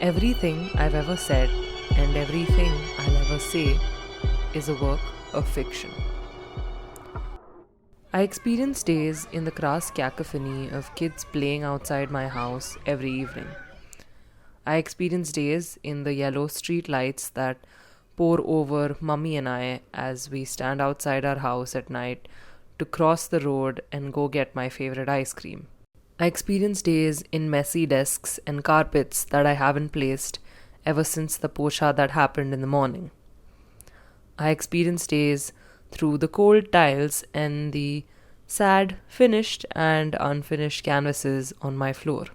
Everything I've ever said and everything I'll ever say is a work of fiction. I experience days in the crass cacophony of kids playing outside my house every evening. I experience days in the yellow street lights that pour over Mummy and I as we stand outside our house at night to cross the road and go get my favorite ice cream. I experience days in messy desks and carpets that I haven't placed ever since the posha that happened in the morning. I experience days through the cold tiles and the sad finished and unfinished canvases on my floor.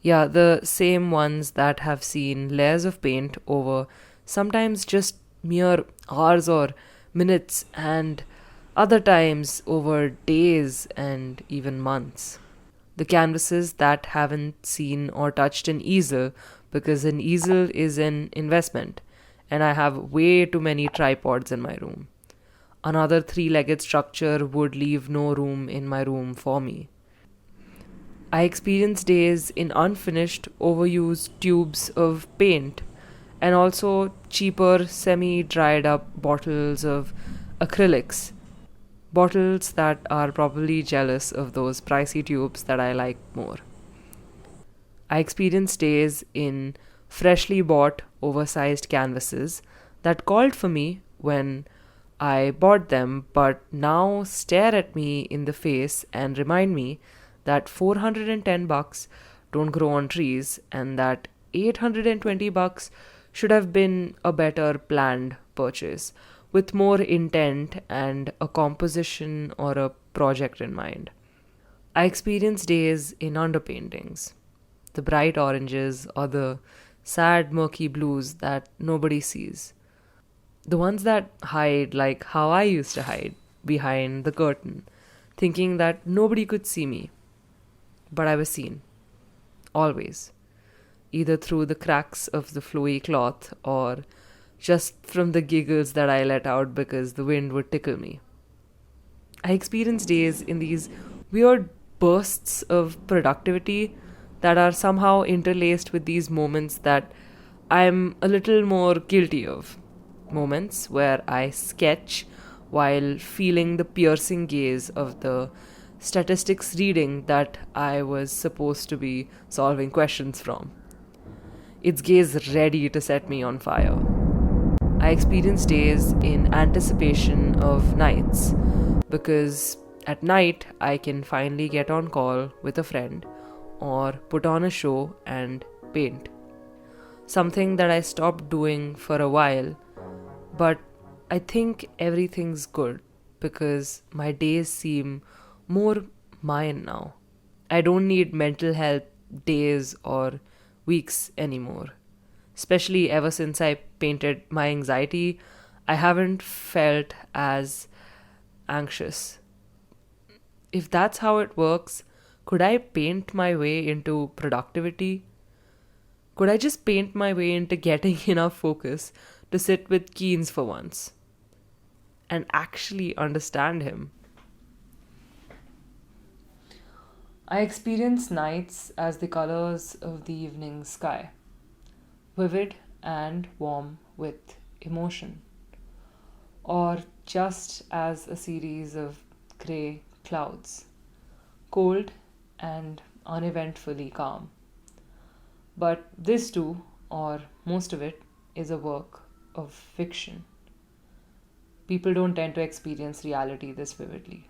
Yeah, the same ones that have seen layers of paint over sometimes just mere hours or minutes, and other times over days and even months. The canvases that haven't seen or touched an easel because an easel is an investment and I have way too many tripods in my room. Another three legged structure would leave no room in my room for me. I experience days in unfinished, overused tubes of paint and also cheaper, semi dried up bottles of acrylics. Bottles that are probably jealous of those pricey tubes that I like more. I experience days in freshly bought, oversized canvases that called for me when I bought them, but now stare at me in the face and remind me that 410 bucks don't grow on trees and that 820 bucks should have been a better planned purchase with more intent and a composition or a project in mind. I experience days in underpaintings, the bright oranges or the sad murky blues that nobody sees. The ones that hide like how I used to hide behind the curtain, thinking that nobody could see me. But I was seen, always, either through the cracks of the flowy cloth or just from the giggles that I let out because the wind would tickle me. I experience days in these weird bursts of productivity that are somehow interlaced with these moments that I'm a little more guilty of. Moments where I sketch while feeling the piercing gaze of the statistics reading that I was supposed to be solving questions from. Its gaze ready to set me on fire. I experience days in anticipation of nights because at night I can finally get on call with a friend or put on a show and paint. Something that I stopped doing for a while, but I think everything's good because my days seem more mine now. I don't need mental health days or weeks anymore. Especially ever since I painted my anxiety, I haven't felt as anxious. If that's how it works, could I paint my way into productivity? Could I just paint my way into getting enough focus to sit with Keynes for once and actually understand him? I experience nights as the colors of the evening sky, vivid and warm with emotion, or just as a series of grey clouds, cold and uneventfully calm. But this too, or most of it, is a work of fiction. People don't tend to experience reality this vividly.